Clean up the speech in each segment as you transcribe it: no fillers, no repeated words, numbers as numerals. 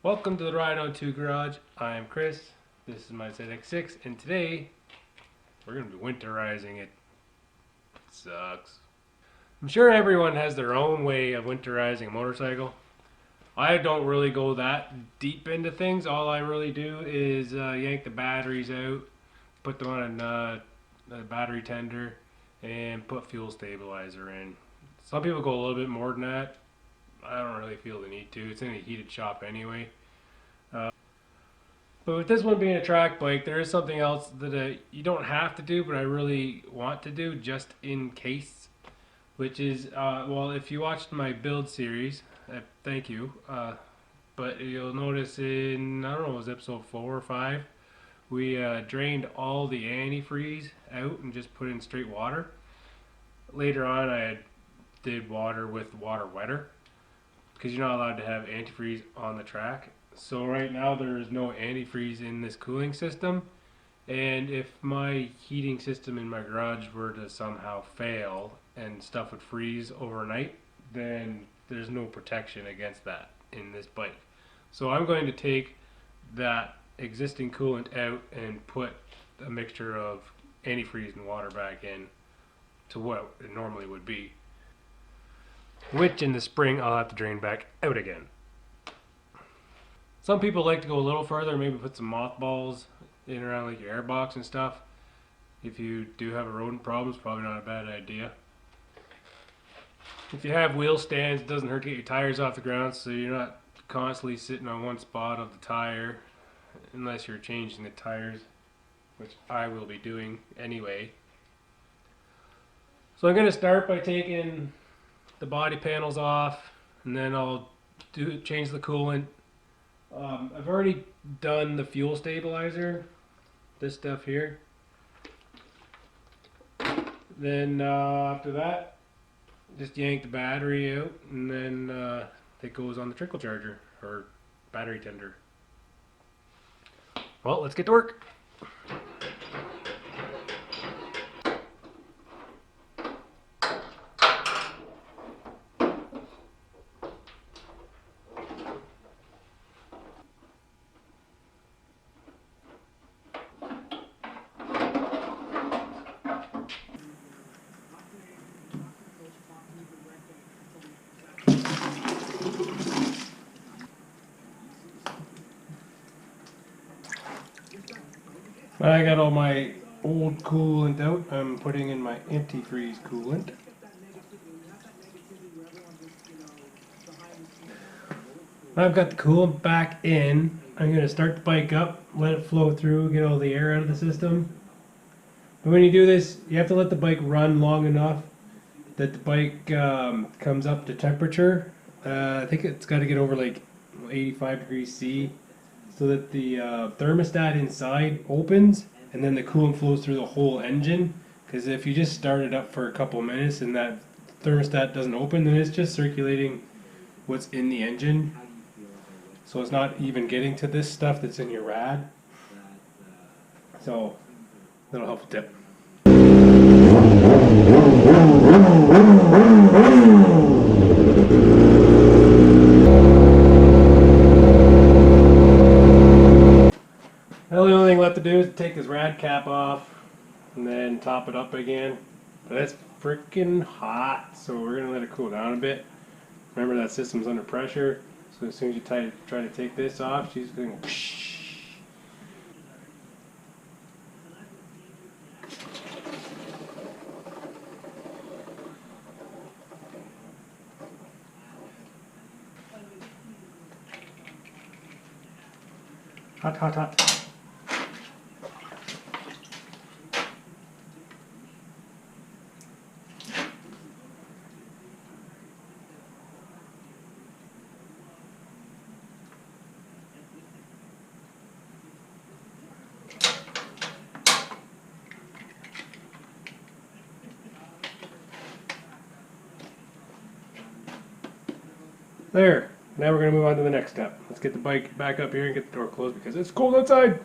Welcome to the Ride on 2 Garage. I am Chris. This is my ZX6, and today we're going to be winterizing it. It sucks. I'm sure everyone has their own way of winterizing a motorcycle. I don't really go that deep into things. All I really do is yank the batteries out, put them on a battery tender, and put fuel stabilizer in. Some people go a little bit more than that. I don't really feel the need to. It's in a heated shop anyway. But with this one being a track bike, there is something else that you don't have to do, but I really want to do just in case. Which is, well, if you watched my build series, thank you. But you'll notice in, I don't know, it was episode 4 or 5, we drained all the antifreeze out and just put in straight water. Later on, I did water with water wetter, because you're not allowed to have antifreeze on the track. So right now there is no antifreeze in this cooling system, and if my heating system in my garage were to somehow fail and stuff would freeze overnight, then there's no protection against that in this bike. So I'm going to take that existing coolant out and put a mixture of antifreeze and water back in to what it normally would be, which in the spring I'll have to drain back out again. Some people like to go a little further, maybe put some mothballs in around like your airbox and stuff. If you do have a rodent problem, it's probably not a bad idea. If you have wheel stands, it doesn't hurt to get your tires off the ground so you're not constantly sitting on one spot of the tire unless you're changing the tires, which I will be doing anyway. So I'm going to start by taking the body panels off, and then I'll change the coolant. I've already done the fuel stabilizer, this stuff here. Then after that, just yank the battery out, and then it goes on the trickle charger or battery tender. Well, let's get to work. I got all my old coolant out. I'm putting in my antifreeze coolant. I've got the coolant back in. I'm going to start the bike up, let it flow through, get all the air out of the system. But when you do this, you have to let the bike run long enough that the bike comes up to temperature. I think it's got to get over like 85 degrees C, so that the thermostat inside opens and then the coolant flows through the whole engine. Because if you just start it up for a couple minutes and that thermostat doesn't open, then it's just circulating what's in the engine. So it's not even getting to this stuff that's in your rad. So that'll help a tip. Well, the only thing left to do is take this rad cap off and then top it up again. But it's freaking hot, so we're going to let it cool down a bit. Remember, that system's under pressure, so as soon as you try to take this off, she's going to whoosh. Hot, hot, hot. There. Now we're going to move on to the next step. Let's get the bike back up here and get the door closed because it's cold outside.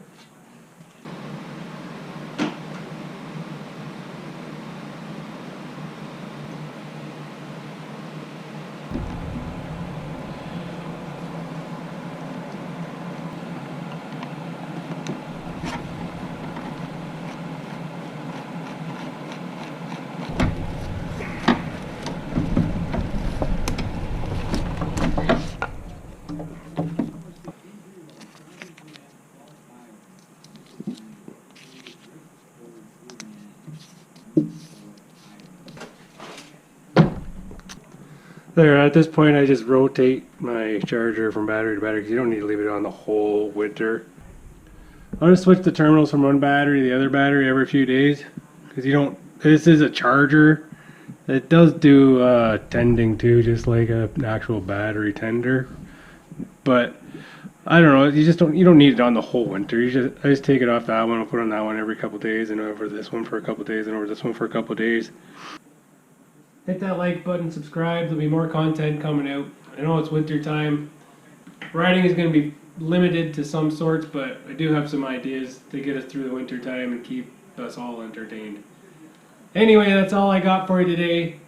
There, at this point I just rotate my charger from battery to battery because you don't need to leave it on the whole winter. I'll just switch the terminals from one battery to the other battery every few days because you don't, this is a charger. It does do tending too, just like an actual battery tender. But I don't know, you don't need it on the whole winter. I just take it off that one, I'll put on that one every couple days and over this one for a couple days and over this one for a couple days. Hit that like button, subscribe. There'll be more content coming out. I know it's winter time. Riding is going to be limited to some sorts, but I do have some ideas to get us through the winter time and keep us all entertained. Anyway, that's all I got for you today.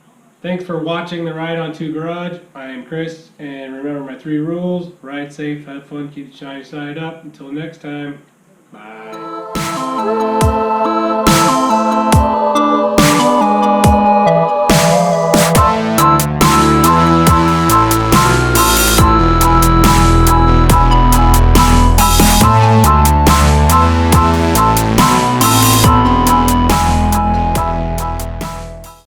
Thanks for watching the Ride on 2 Garage. I am Chris, and remember my 3 rules. Ride safe, have fun, keep the shiny side up. Until next time, bye.